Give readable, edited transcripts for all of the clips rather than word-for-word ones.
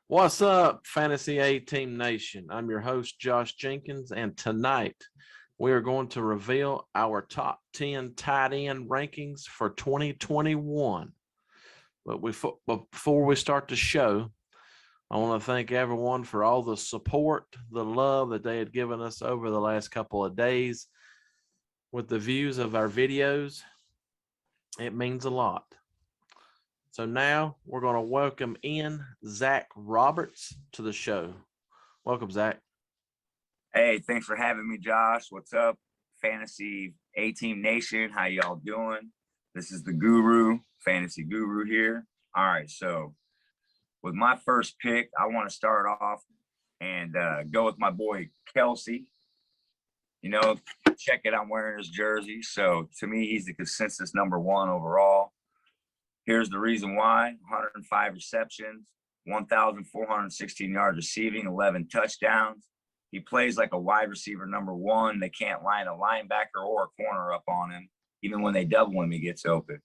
What's up, Fantasy A Team Nation? I'm your host, Josh Jenkins, and tonight we are going to reveal our top 10 tight end rankings for 2021. But before we start the show, I want to thank everyone for all the support, the love that they had given us over the last couple of days with the views of our videos. It means a lot. So now we're going to welcome in Zach Roberts to the show. Welcome, Zach. Hey, thanks for having me, Josh. What's up, Fantasy A-Team Nation? How y'all doing? This is the Guru, Fantasy Guru here. All right, so with my first pick, I want to start off and go with my boy Kelsey. You know, check it, I'm wearing his jersey. So to me, he's the consensus number one overall. Here's the reason why: 105 receptions, 1,416 yards receiving, 11 touchdowns. He plays like a wide receiver number one. They can't line a linebacker or a corner up on him. Even when they double him, he gets open.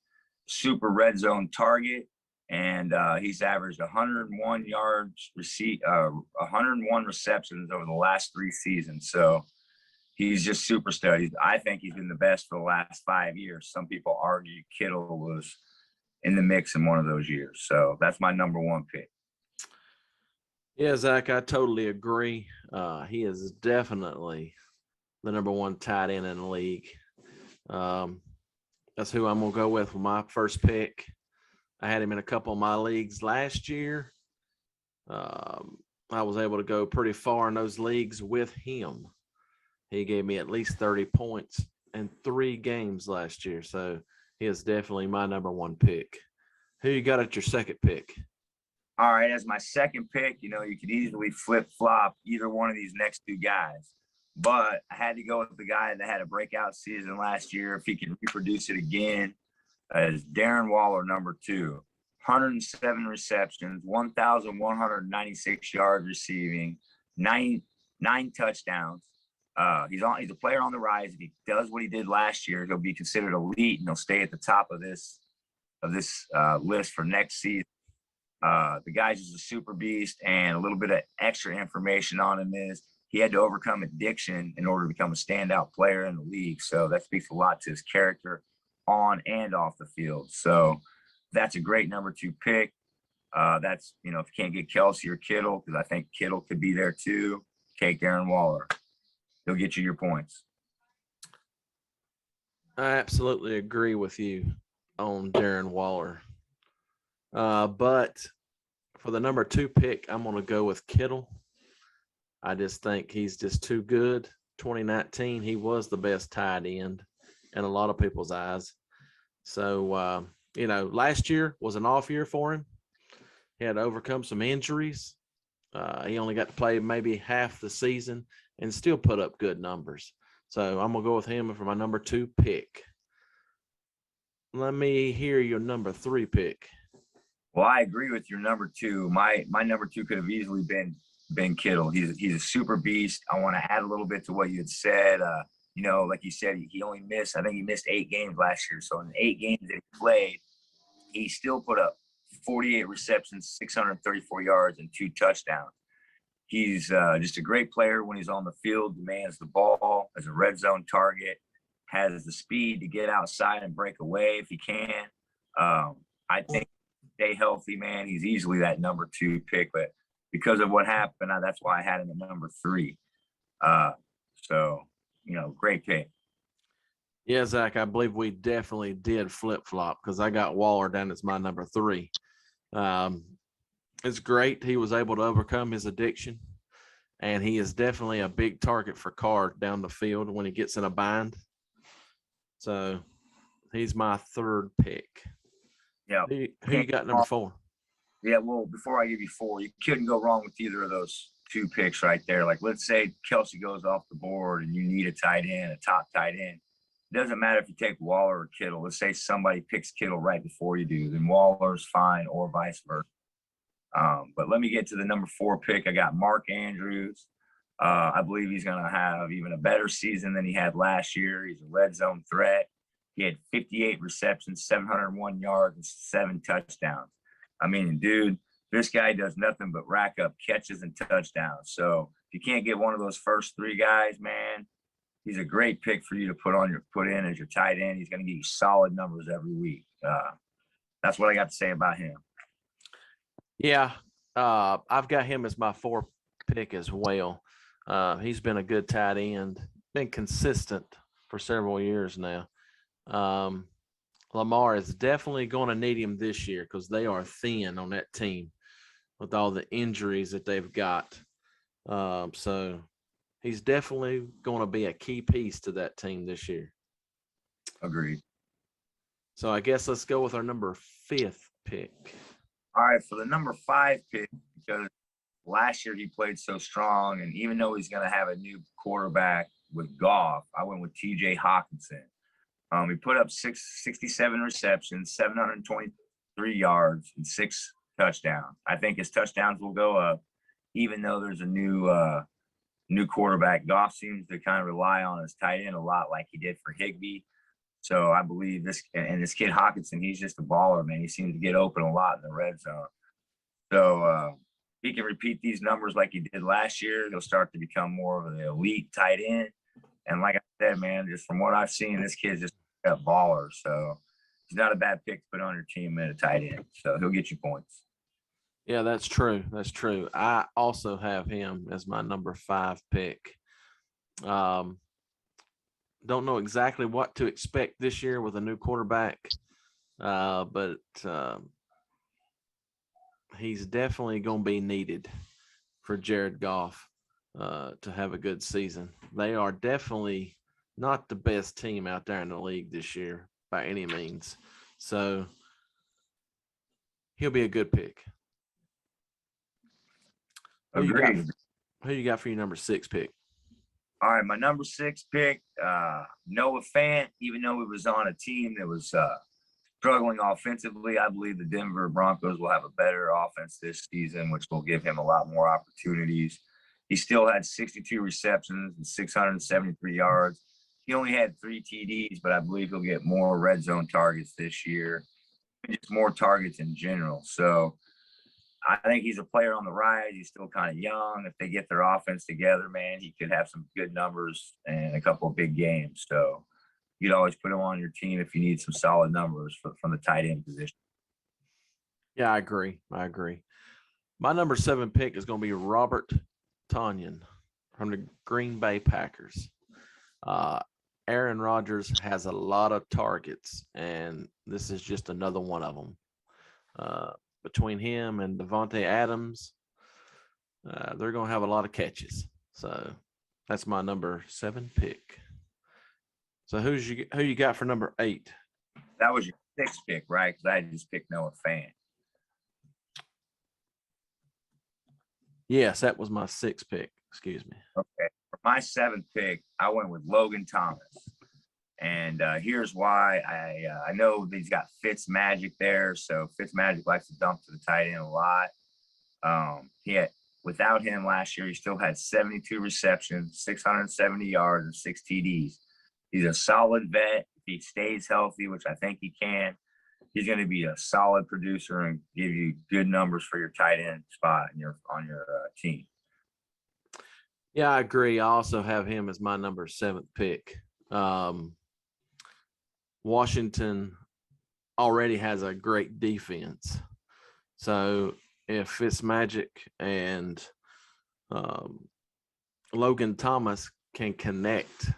Super red zone target, and he's averaged 101 yards, 101 receptions over the last 3 seasons. So he's just super stud. I think he's been the best for the last 5 years. Some people argue Kittle was in the mix in one of those years. So that's my number one pick. Yeah, Zach, I totally agree. He is definitely the number one tight end in the league. That's who I'm going to go with my first pick. I had him in a couple of my leagues last year. I was able to go pretty far in those leagues with him. He gave me at least 30 points in 3 games last year. So he is definitely my number one pick. Who you got at your second pick? All right, as my second pick, you could easily flip-flop either one of these next 2 guys. But I had to go with the guy that had a breakout season last year. If he can reproduce it again, as Darren Waller, number 2. 107 receptions, 1,196 yards receiving, 9 touchdowns. He's a player on the rise. If he does what he did last year, he'll be considered elite, and he'll stay at the top of this list for next season. The guy's just a super beast, and a little bit of extra information on him is he had to overcome addiction in order to become a standout player in the league. So that speaks a lot to his character on and off the field. So that's a great number 2 pick. That's, if you can't get Kelsey or Kittle, because I think Kittle could be there too, take Darren Waller. He'll get you your points. I absolutely agree with you on Darren Waller. But for the number 2 pick, I'm going to go with Kittle. I just think he's just too good. 2019, he was the best tight end in a lot of people's eyes. So, last year was an off year for him. He had to overcome some injuries. He only got to play maybe half the season and still put up good numbers. So I'm going to go with him for my number 2 pick. Let me hear your number 3 pick. Well, I agree with your number 2. My number 2 could have easily been Kittle. He's a super beast. I want to add a little bit to what you had said. Like you said, he missed 8 games last year. So in 8 games that he played, he still put up 48 receptions, 634 yards, and 2 touchdowns. He's just a great player when he's on the field, demands the ball as a red zone target, has the speed to get outside and break away if he can. I think stay healthy, man. He's easily that number 2 pick, but because of what happened, that's why I had him at number 3. Great pick. Yeah, Zach, I believe we definitely did flip-flop because I got Waller down as my number 3. It's great he was able to overcome his addiction, and he is definitely a big target for Carr down the field when he gets in a bind. So he's my 3rd pick. Yeah. Who you got number 4? Yeah, well, before I give you 4, you couldn't go wrong with either of those 2 picks right there. Like, let's say Kelsey goes off the board and you need a tight end, a top tight end. It doesn't matter if you take Waller or Kittle. Let's say somebody picks Kittle right before you do, then Waller's fine, or vice versa. But let me get to the number 4 pick. I got Mark Andrews. I believe he's going to have even a better season than he had last year. He's a red zone threat. He had 58 receptions, 701 yards, and 7 touchdowns. I mean, dude, This guy does nothing but rack up catches and touchdowns. So if you can't get one of those first three guys, man, he's a great pick for you to put in as your tight end. He's going to give you solid numbers every week. That's what I got to say about him. Yeah, I've got him as my 4th pick as well. He's been a good tight end, been consistent for several years now. Lamar is definitely going to need him this year because they are thin on that team with all the injuries that they've got. So he's definitely going to be a key piece to that team this year. Agreed. So I guess let's go with our number 5th pick. All right, for the number 5 pick, because last year he played so strong, and even though he's going to have a new quarterback with Goff, I went with TJ Hockenson. He put up 67 receptions, 723 yards, and 6 touchdowns. I think his touchdowns will go up, even though there's a new quarterback. Goff seems to kind of rely on his tight end a lot, like he did for Higbee. So I believe this kid Hockenson, he's just a baller, man. He seems to get open a lot in the red zone. So he can repeat these numbers like he did last year. He'll start to become more of an elite tight end. And like I said, man, just from what I've seen, this kid's just a baller. So he's not a bad pick to put on your team at a tight end. So he'll get you points. Yeah, that's true. That's true. I also have him as my number 5 pick. Don't know exactly what to expect this year with a new quarterback, but he's definitely going to be needed for Jared Goff to have a good season. They are definitely not the best team out there in the league this year by any means. So he'll be a good pick. Who you got for your number 6 pick? All right, my number 6 pick, Noah Fant. Even though he was on a team that was struggling offensively, I believe the Denver Broncos will have a better offense this season, which will give him a lot more opportunities. He still had 62 receptions and 673 yards. He only had 3 TDs, but I believe he'll get more red zone targets this year, just more targets in general. So I think he's a player on the rise. He's still kind of young. If they get their offense together, man, he could have some good numbers and a couple of big games. So you'd always put him on your team if you need some solid numbers from the tight end position. Yeah, I agree. My number 7 pick is going to be Robert Tonyan from the Green Bay Packers. Aaron Rodgers has a lot of targets, and this is just another one of them. Between him and Davante Adams, they're going to have a lot of catches. So that's my number 7 pick. So who you got for number 8? That was your 6th pick, right? Because I just picked Noah Fant. Yes, that was my 6th pick. Excuse me. Okay. For my 7th pick, I went with Logan Thomas. And here's why. I know that he's got Fitzmagic there, so Fitzmagic likes to dump to the tight end a lot. Without him last year, he still had 72 receptions, 670 yards, and 6 TDs. He's a solid vet. If he stays healthy, which I think he can, he's going to be a solid producer and give you good numbers for your tight end spot on your team. Yeah, I agree. I also have him as my number 7th pick. Washington already has a great defense. So if Fitzmagic and Logan Thomas can connect,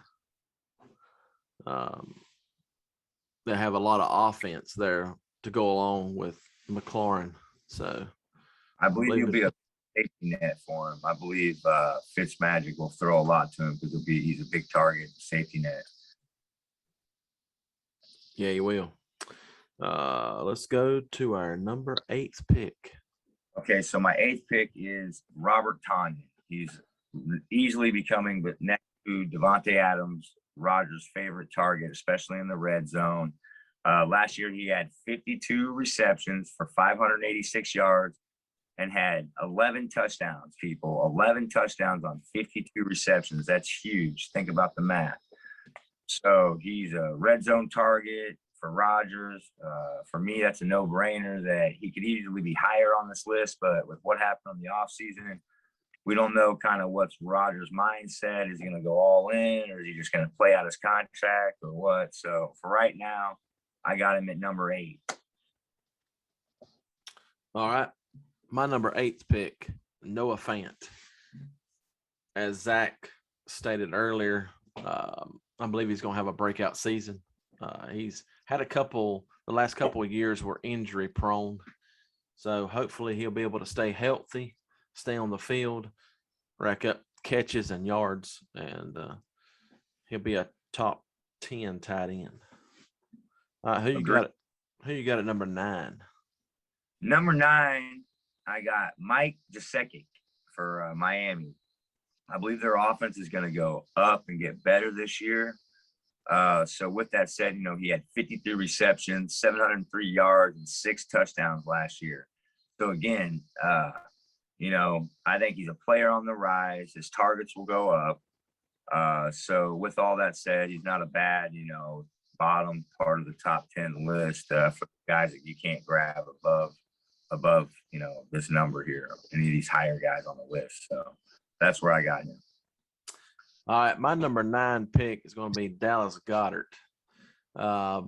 they have a lot of offense there to go along with McLaurin. So I believe he'll be a safety net for him. I believe Fitzmagic will throw a lot to him because he's a big target, safety net. Yeah, he will. Let's go to our number 8th pick. Okay, so my 8th pick is Robert Tonyan. He's easily becoming, but next to Davante Adams, Rodgers' favorite target, especially in the red zone. Last year, he had 52 receptions for 586 yards and had 11 touchdowns, people. 11 touchdowns on 52 receptions. That's huge. Think about the math. So he's a red zone target for Rodgers. For me, that's a no-brainer that he could easily be higher on this list, but with what happened on the offseason, we don't know kind of what's Rodgers' mindset. Is he going to go all in, or is he just going to play out his contract, or what? So for right now, I got him at number 8. All right. My number 8th pick, Noah Fant. As Zach stated earlier, I believe he's going to have a breakout season. He's had the last couple of years were injury prone. So hopefully he'll be able to stay healthy, stay on the field, rack up catches and yards, and he'll be a top 10 tight end. Who you got? Who you got at number 9? Number 9, I got Mike Gesicki for Miami. I believe their offense is going to go up and get better this year. So with that said, he had 53 receptions, 703 yards, and 6 touchdowns last year. So again, I think he's a player on the rise. His targets will go up. So with all that said, he's not a bad, bottom part of the top 10 list for guys that you can't grab above, this number here, any of these higher guys on the list. So that's where I got him. All right, my number 9 pick is going to be Dallas Goedert. I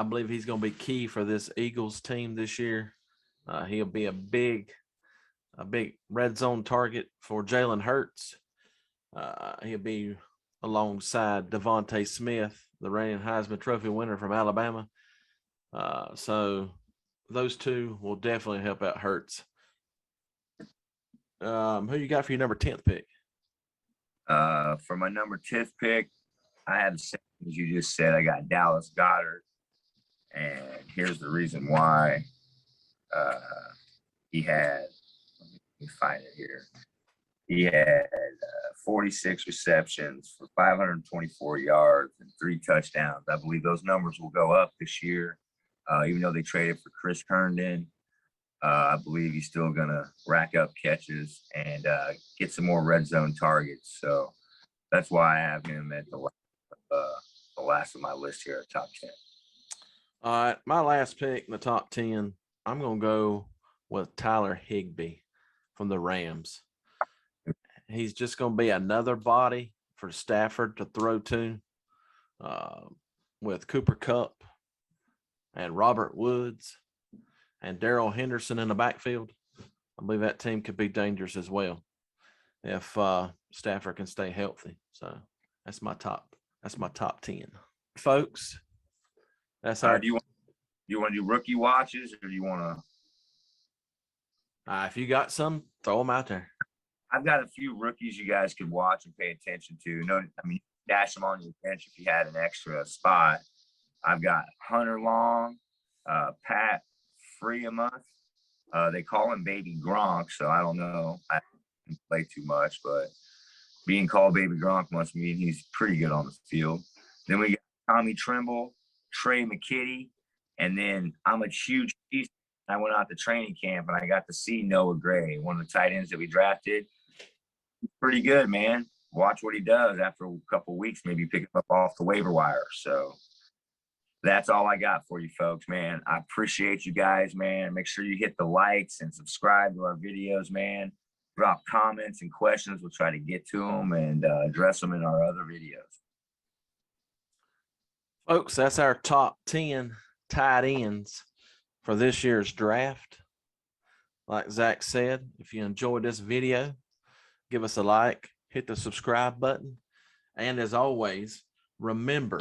believe he's going to be key for this Eagles team this year. He'll be a big red zone target for Jalen Hurts. He'll be alongside Devontae Smith, the reigning Heisman Trophy winner from Alabama. So those two will definitely help out Hurts. Who you got for your number 10th pick? For my number 10th pick, I have the same as you just said. I got Dallas Goedert, and here's the reason why. He had, let me find it here. He had 46 receptions for 524 yards and 3 touchdowns. I believe those numbers will go up this year, even though they traded for Chris Herndon. I believe he's still going to rack up catches and get some more red zone targets. So that's why I have him at the last of my list here at top 10. All right, my last pick in the top 10, I'm going to go with Tyler Higbee from the Rams. He's just going to be another body for Stafford to throw to with Cooper Kupp and Robert Woods and Darrell Henderson in the backfield. I believe that team could be dangerous as well if Stafford can stay healthy. So that's my top 10. Folks, that's our do you want to do rookie watches, or do you want to? If you got some, throw them out there. I've got a few rookies you guys could watch and pay attention to. Dash them on your bench if you had an extra spot. I've got Hunter Long, Pat Freiermuth. They call him Baby Gronk, so I don't know. I didn't play too much, but being called Baby Gronk must mean he's pretty good on the field. Then we got Tommy Tremble, Trey McKitty, and then I'm a huge Chiefs. I went out to training camp and I got to see Noah Gray, one of the tight ends that we drafted. He's pretty good, man. Watch what he does after a couple of weeks, maybe pick him up off the waiver wire. So that's all I got for you folks, man. I appreciate you guys, man. Make sure you hit the likes and subscribe to our videos, man. Drop comments and questions. We'll try to get to them and address them in our other videos. Folks, that's our top 10 tight ends for this year's draft. Like Zach said, if you enjoyed this video, give us a like, hit the subscribe button. And as always, remember,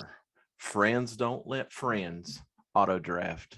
friends don't let friends auto draft.